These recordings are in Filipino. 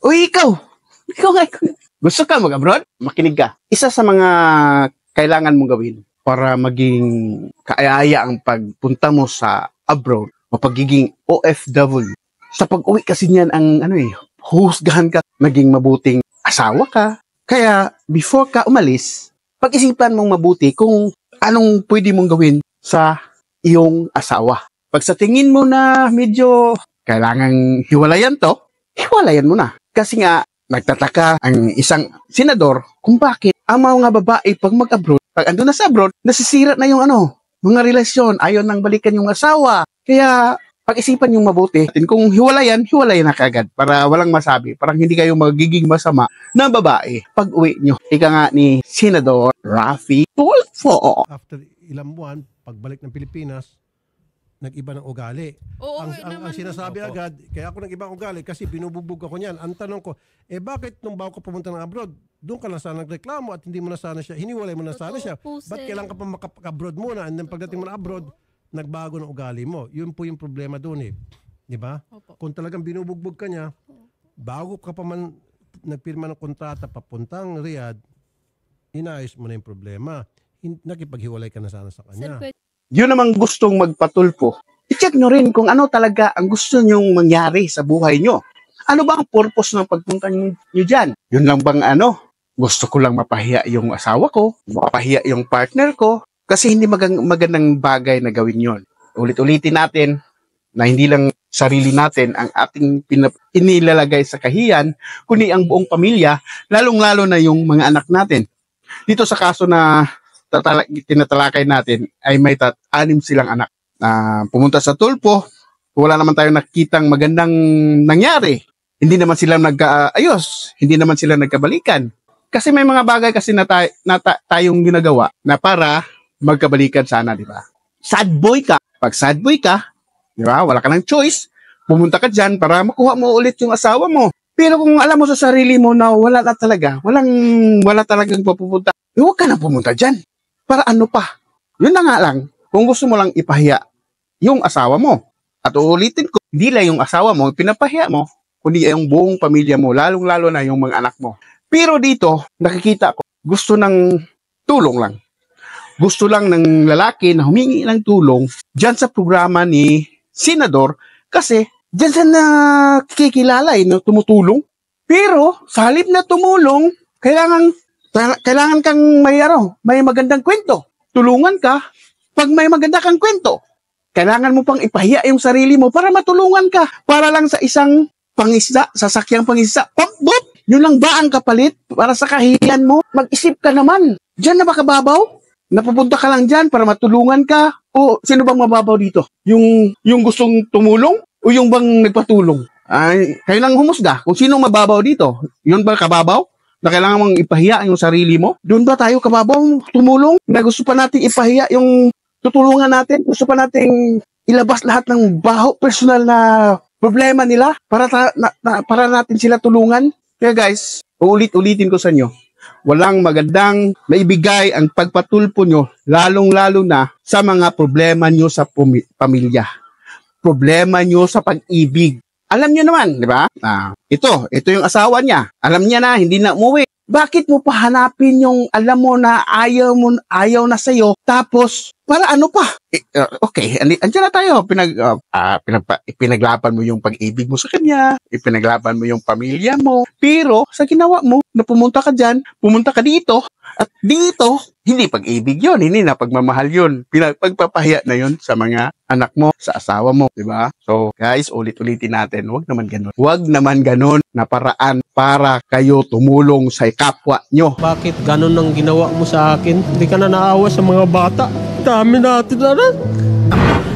Uy, ikaw nga, gusto ka mag-abroad? Makinig ka. Isa sa mga kailangan mong gawin para maging kaaya ang pagpunta mo sa abroad o pagiging OFW. Sa pag-uwi kasi niyan ang husgahan ka, maging mabuting asawa ka. Kaya before ka umalis, pag-isipan mong mabuti kung anong pwede mong gawin sa iyong asawa. Pag sa tingin mo na medyo kailangang hiwalayan to, hiwalayan mo na. Kasi nga, nagtataka ang isang senador kung bakit ang mga babae pag mag-abroad, pag ando na sa abroad, nasisira na yung mga relasyon, ayaw nang balikan yung asawa. Kaya pag-isipan yung mabuti. Kung hiwalayan na kagad para walang masabi. Parang hindi kayo magiging masama na babae pag uwi nyo. Ika nga ni Senador Raffy Tulfo. After ilang buwan, pagbalik ng Pilipinas, nag-iba ng ugali. Ang sinasabi agad, kaya ako nag-iba ng ugali kasi binubugbog ako niyan. Ang tanong ko, bakit nung bago ka pumunta ng abroad, doon ka lang sana nagreklamo at hindi mo na sana siya, hiniwalay mo na sana siya. Ba't kailangan ka pa makapag-abroad muna and then pagdating mo na abroad, nagbago ng ugali mo. Yun po yung problema doon eh. Di ba? Kung talagang binubugbog ka niya, bago ka pa man nagpirma ng kontrata papuntang Riyadh, inaayos mo na yung problema. Nakipaghiwalay ka na sana sa kanya. Yun namang gustong magpatulpo. I-check nyo rin kung ano talaga ang gusto nyong mangyari sa buhay nyo. Ano ba ang purpose ng pagpunta nyo dyan? Yun lang bang gusto ko lang mapahiya yung asawa ko, mapahiya yung partner ko, kasi hindi magandang bagay na gawin yon. Ulit-ulitin natin na hindi lang sarili natin ang ating inilalagay sa kahiyan, kundi ang buong pamilya, lalong-lalo na yung mga anak natin. Dito sa kaso na tinatalakay natin ay may 6 silang anak na pumunta sa Tulfo. Wala naman tayong nakitang magandang nangyari. Hindi naman sila nagkaayos, hindi naman sila nagkabalikan. Kasi may mga bagay kasi na tayong ginagawa na para magkabalikan sana, di ba? Sad boy ka. Pag sad boy ka, di ba? Wala ka ng choice. Pumunta ka dyan para makuha mo ulit yung asawa mo. Pero kung alam mo sa sarili mo na wala talagang papupunta, huwag ka na pumunta dyan. Para ano pa? Yun na nga lang, kung gusto mo lang ipahiya yung asawa mo. At uulitin ko, hindi lang yung asawa mo, pinapahiya mo, kundi yung buong pamilya mo, lalong-lalo na yung mga anak mo. Pero dito, nakikita ko, gusto ng tulong lang. Gusto lang ng lalaki na humingi ng tulong dyan sa programa ni Senador kasi dyan sa nakikilala na tumutulong. Pero sa halip na tumulong, kailangan kang may magandang kwento. Tulungan ka pag may maganda kang kwento. Kailangan mo pang ipahiya yung sarili mo para matulungan ka. Para lang sa isang pangisda, sasakyang pangisda. Pambot! Yun lang ba ang kapalit para sa kahiyan mo? Mag-isip ka naman. Diyan na ba kababaw? Napupunta ka lang dyan para matulungan ka? O sino bang mababaw dito? Yung gustong tumulong? O yung bang nagpatulong? Ay, kayo lang humusga kung sino mababaw dito. Yun ba kababaw? Na kailangan mong ipahiya yung sarili mo? Doon ba tayo kababaw tumulong? Na gusto pa natin ipahiya yung tutulungan natin? Gusto pa natin ilabas lahat ng baho, personal na problema nila para natin sila tulungan? Kaya guys, ulit-ulitin ko sa inyo, walang magandang maibigay ang pagpatulpo nyo, lalong-lalo na sa mga problema nyo sa pamilya. Problema nyo sa pag-ibig. Alam niyo naman, di ba? Ito yung asawa niya. Alam niya na, hindi na umuwi. Bakit mo pa hanapin yung alam mo na ayaw na sa'yo, tapos, para ano pa? Okay, andyan na tayo. Pinaglaban mo yung pag-ibig mo sa kanya, ipinaglaban mo yung pamilya mo, pero sa ginawa mo, na pumunta ka dyan, pumunta ka dito, at dito, hindi pag-ibig yun, hindi na pagmamahal yun. Pagpapahiya na yun sa mga anak mo, sa asawa mo, di ba? So, guys, ulit-ulitin natin, wag naman ganun na paraan para kayo tumulong sa kapwa nyo. Bakit ganun ang ginawa mo sa akin? Hindi ka na naawa sa mga bata. Dami natin na rin.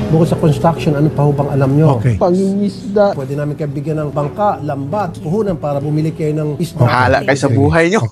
Bukod sa construction, ano pa ho bang alam nyo? Okay. Pangingisda. Pwede namin kayo bigyan ng bangka, lambat, puhunan para bumili kayo ng isda. Bahala kayo sa buhay nyo.